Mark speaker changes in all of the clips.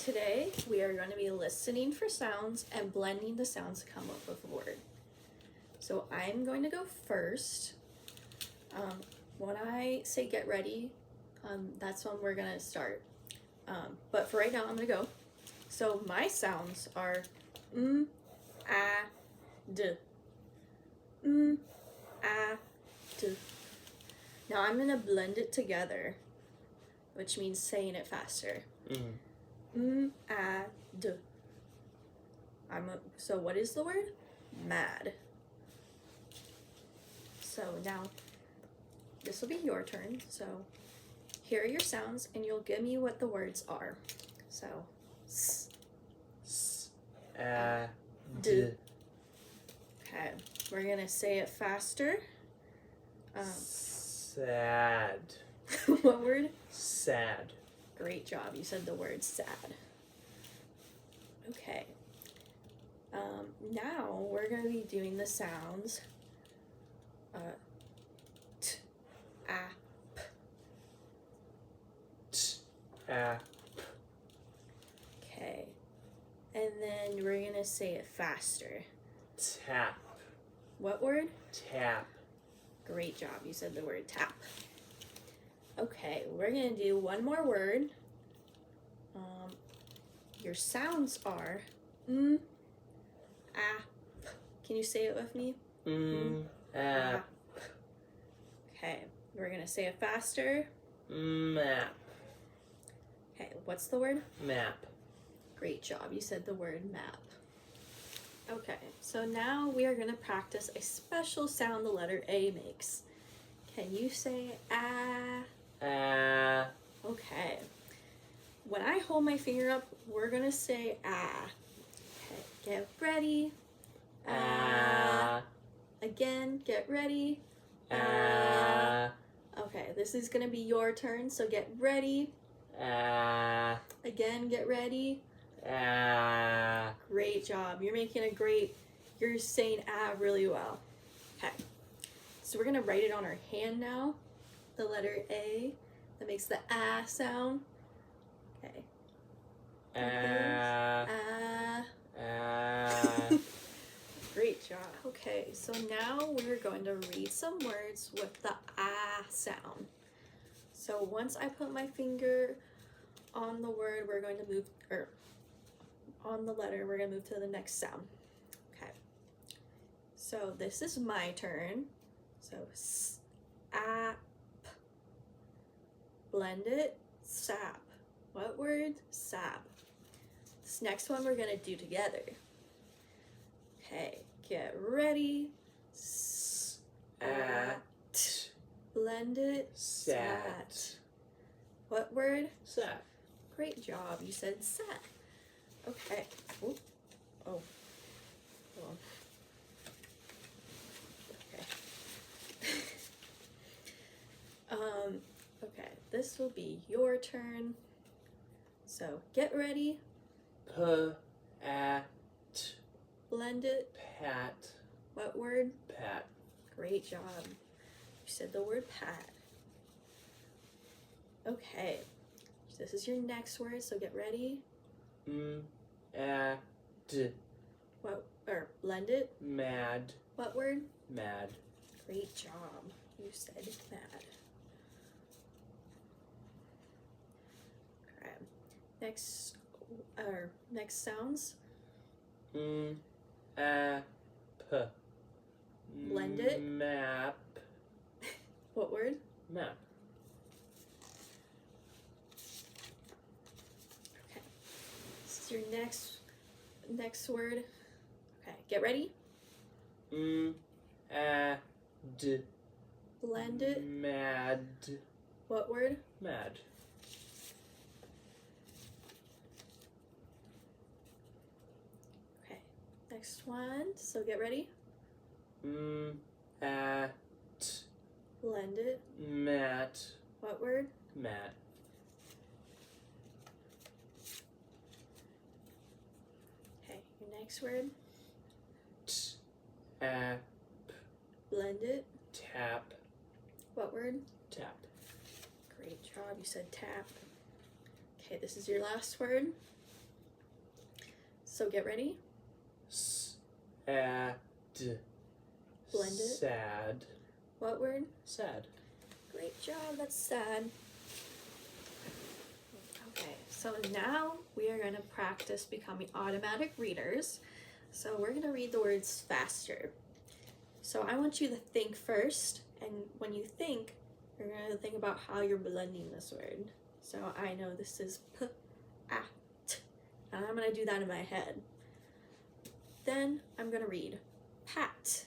Speaker 1: Today we are going to be listening for sounds and blending the sounds to come up with a word. So I'm going to go first. When I say get ready, that's when we're going to start. But for right now, I'm going to go. So my sounds are d. D. Now I'm going to blend it together, which means saying it faster. D. So what is the word? Mad. So now this will be your turn. So here are your sounds and you'll give me what the words are. So
Speaker 2: d.
Speaker 1: Okay, we're gonna say it faster.
Speaker 2: Sad.
Speaker 1: What word?
Speaker 2: Sad.
Speaker 1: Great job. You said the word sad. Okay. Now we're going to be doing the sounds t, a, p.
Speaker 2: T, a, p.
Speaker 1: Okay. And then we're going to say it faster.
Speaker 2: Tap.
Speaker 1: What word?
Speaker 2: Tap.
Speaker 1: Great job. You said the word tap. Okay, we're going to do one more word. Your sounds are p. Can you say it with me?
Speaker 2: A, p.
Speaker 1: Okay, we're going to say it faster.
Speaker 2: Map.
Speaker 1: Okay, what's the word?
Speaker 2: Map.
Speaker 1: Great job. You said the word map. Okay, so now we are going to practice a special sound the letter A makes. Can you say ah? Okay. When I hold my finger up, we're going to say ah. Okay, get ready. Again, get ready. Okay, this is going to be your turn, so get ready. Again, get ready. Great job. You're saying really well. Okay. So we're going to write it on our hand now. The letter A that makes the sound. Okay. Great job. Okay, so now we're going to read some words with the sound. So once I put my finger on the word, we're going to move, or on the letter, we're going to move to the next sound. Okay. So this is my turn. So sap. Blend it, sap. What word? Sap. This next one we're going to do together. Okay, get ready. Sat. Blend it, sat. What word?
Speaker 2: Sat.
Speaker 1: Great job. You said sat. Okay. Ooh. Oh. Hold on. Okay. Okay. This will be your turn. So get ready. Blend it.
Speaker 2: Pat.
Speaker 1: What word?
Speaker 2: Pat.
Speaker 1: Great job. You said the word pat. Okay. This is your next word, so get ready. What? Or blend it.
Speaker 2: Mad.
Speaker 1: What word?
Speaker 2: Mad.
Speaker 1: Great job. You said mad. Okay. Next sounds. Blend it.
Speaker 2: Map.
Speaker 1: What word?
Speaker 2: Map.
Speaker 1: Okay. This is your next word. Okay. Get ready. Blend it.
Speaker 2: Mad.
Speaker 1: What word?
Speaker 2: Mad.
Speaker 1: Okay. Next one. So get ready. Blend it.
Speaker 2: Mat.
Speaker 1: What word?
Speaker 2: Mat.
Speaker 1: Okay. Your next word.
Speaker 2: Tap.
Speaker 1: Blend it.
Speaker 2: Tap.
Speaker 1: What word?
Speaker 2: Tap.
Speaker 1: Great job. You said tap. Okay, this is your last word. So get ready.
Speaker 2: Sad.
Speaker 1: Blend it.
Speaker 2: Sad.
Speaker 1: What word?
Speaker 2: Sad.
Speaker 1: Great job, that's sad. Okay, so now we are going to practice becoming automatic readers. So we're going to read the words faster. So I want you to think first, and when you think, you're going to think about how you're blending this word. So I know this is p, a, t, and I'm going to do that in my head. Then I'm going to read pat.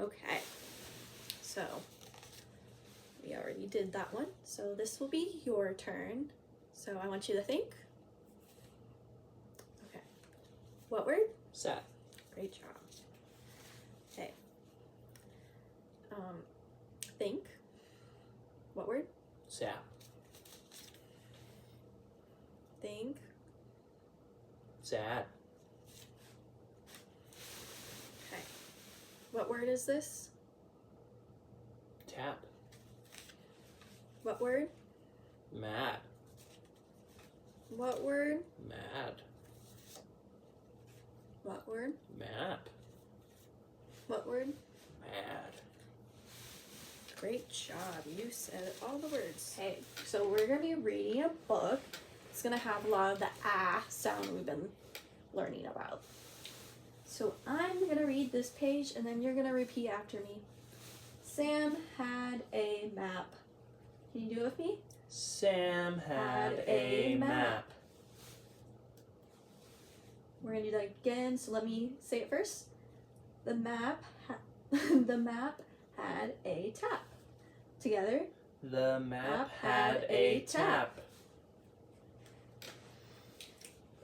Speaker 1: Okay, so we already did that one. So this will be your turn. So I want you to think. Okay, what word?
Speaker 2: Sad.
Speaker 1: Great job. Okay. Think. What word?
Speaker 2: Sad.
Speaker 1: Think.
Speaker 2: Sad.
Speaker 1: Okay. What word is this?
Speaker 2: Tap.
Speaker 1: What word?
Speaker 2: Mad.
Speaker 1: What word?
Speaker 2: Mad.
Speaker 1: What word?
Speaker 2: Map.
Speaker 1: What word?
Speaker 2: Mad.
Speaker 1: Great job. You said all the words. Okay, so we're going to be reading a book. It's going to have a lot of the ah sound we've been learning about. So I'm going to read this page and then you're going to repeat after me. Sam had a map. Can you do it with me?
Speaker 2: Sam had a map.
Speaker 1: We're going to do that again, so let me say it first. The map had a tap. Together.
Speaker 2: The map had a tap.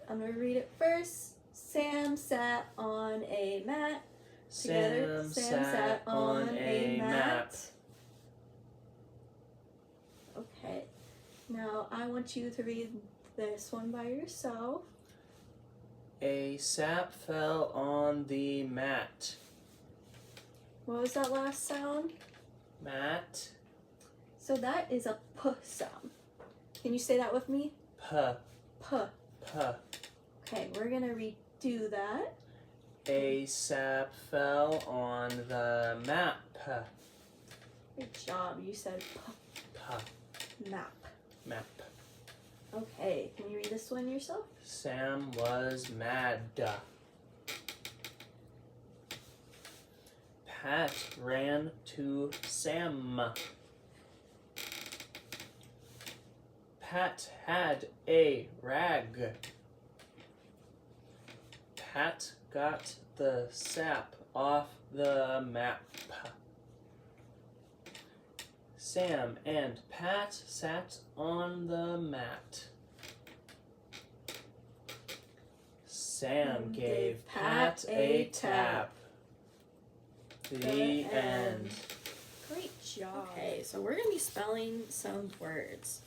Speaker 1: I'm going to read it first. Sam sat on a mat. Together.
Speaker 2: Sam sat on a mat.
Speaker 1: Okay. Now I want you to read this one by yourself.
Speaker 2: A sap fell on the mat.
Speaker 1: What was that last sound?
Speaker 2: Mat.
Speaker 1: So that is a p sound. Can you say that with me?
Speaker 2: P.
Speaker 1: P.
Speaker 2: P.
Speaker 1: Okay, we're going to redo that.
Speaker 2: A sap fell on the map.
Speaker 1: Good job. You said p.
Speaker 2: P.
Speaker 1: Map.
Speaker 2: Map.
Speaker 1: Okay, can you read this one yourself?
Speaker 2: Sam was mad. Pat ran to Sam. Pat had a rag. Pat got the sap off the map. Sam and Pat sat on the mat. Sam gave Pat a tap. The end.
Speaker 1: Great job. Okay, so we're going to be spelling some words.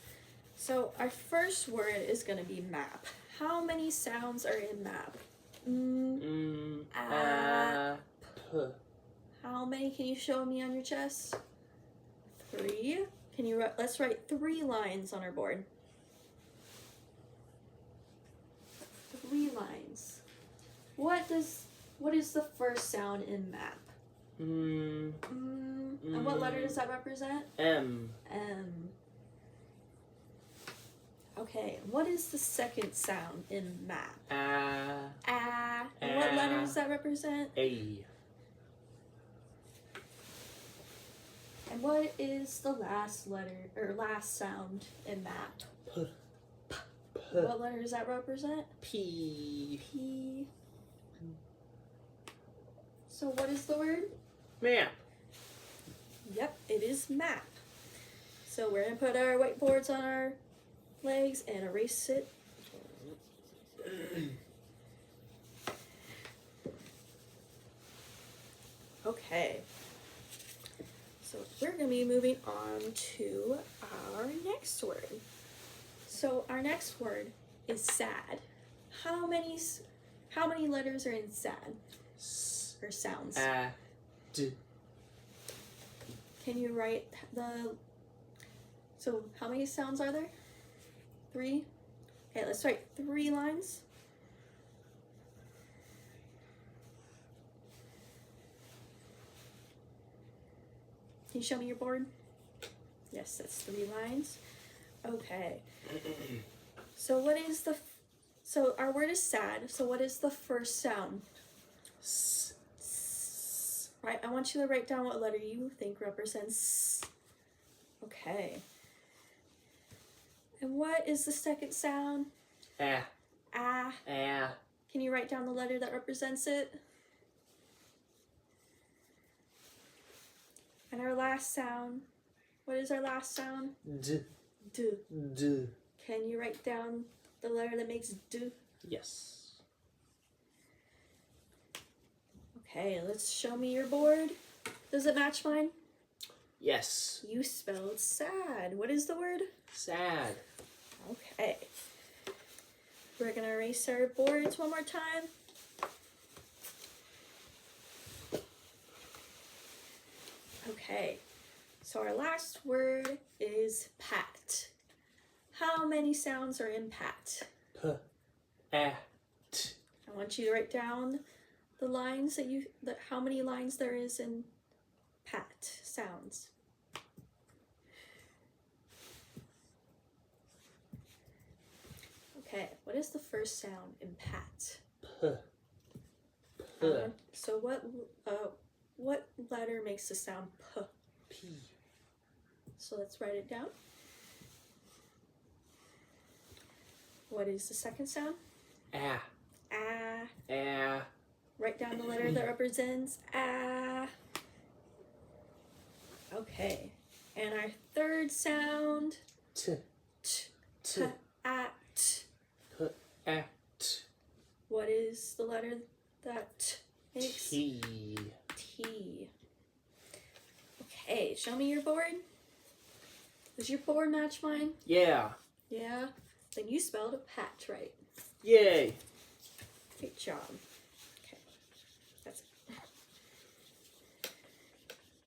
Speaker 1: So our first word is going to be map. How many sounds are in map?
Speaker 2: P.
Speaker 1: How many can you show me on your chest? 3. Can you let's write 3 lines on our board. 3 lines. What is the first sound in map? And what letter does that represent?
Speaker 2: M.
Speaker 1: M. Okay, what is the second sound in map?
Speaker 2: A.
Speaker 1: And what letter does that represent?
Speaker 2: A.
Speaker 1: And what is the last letter or last sound in map?
Speaker 2: P.
Speaker 1: What letter does that represent?
Speaker 2: P.
Speaker 1: P. So what is the word?
Speaker 2: Map.
Speaker 1: Yep, it is map. So we're gonna put our whiteboards on our legs and erase it. Okay. So we're gonna be moving on to our next word. So our next word is sad. How many letters are in sad? Or sounds?
Speaker 2: D.
Speaker 1: Can you write so how many sounds are there? 3? Okay, let's write 3 lines. Can you show me your board? Yes, that's 3 lines. Okay. So what is the... So our word is sad. So what is the first sound?
Speaker 2: S.
Speaker 1: S. Right, I want you to write down what letter you think represents. Okay. And what is the second sound?
Speaker 2: Ah.
Speaker 1: Ah.
Speaker 2: Ah.
Speaker 1: Can you write down the letter that represents it? And our last sound. What is our last sound?
Speaker 2: D.
Speaker 1: D.
Speaker 2: D.
Speaker 1: Can you write down the letter that makes D?
Speaker 2: Yes.
Speaker 1: Okay, let's show me your board. Does it match mine?
Speaker 2: Yes.
Speaker 1: You spelled sad. What is the word?
Speaker 2: Sad.
Speaker 1: Okay. We're gonna erase our boards one more time. Okay. So our last word is pat. How many sounds are in pat?
Speaker 2: P. A. T.
Speaker 1: I want you to write down the lines how many lines there is in pat sounds. Okay, what is the first sound in pat?
Speaker 2: P. P.
Speaker 1: So what letter makes the sound p?
Speaker 2: P.
Speaker 1: So let's write it down. What is the second sound?
Speaker 2: Ah.
Speaker 1: Ah.
Speaker 2: Ah.
Speaker 1: Write down the letter that represents ah. Okay. And our third sound?
Speaker 2: T.
Speaker 1: T.
Speaker 2: T.
Speaker 1: P. A. T.
Speaker 2: P. A. T.
Speaker 1: What is the letter that t makes?
Speaker 2: T.
Speaker 1: T. Okay, show me your board. Does your board match mine?
Speaker 2: Yeah.
Speaker 1: Yeah? Then you spelled a pat right.
Speaker 2: Yay.
Speaker 1: Great job.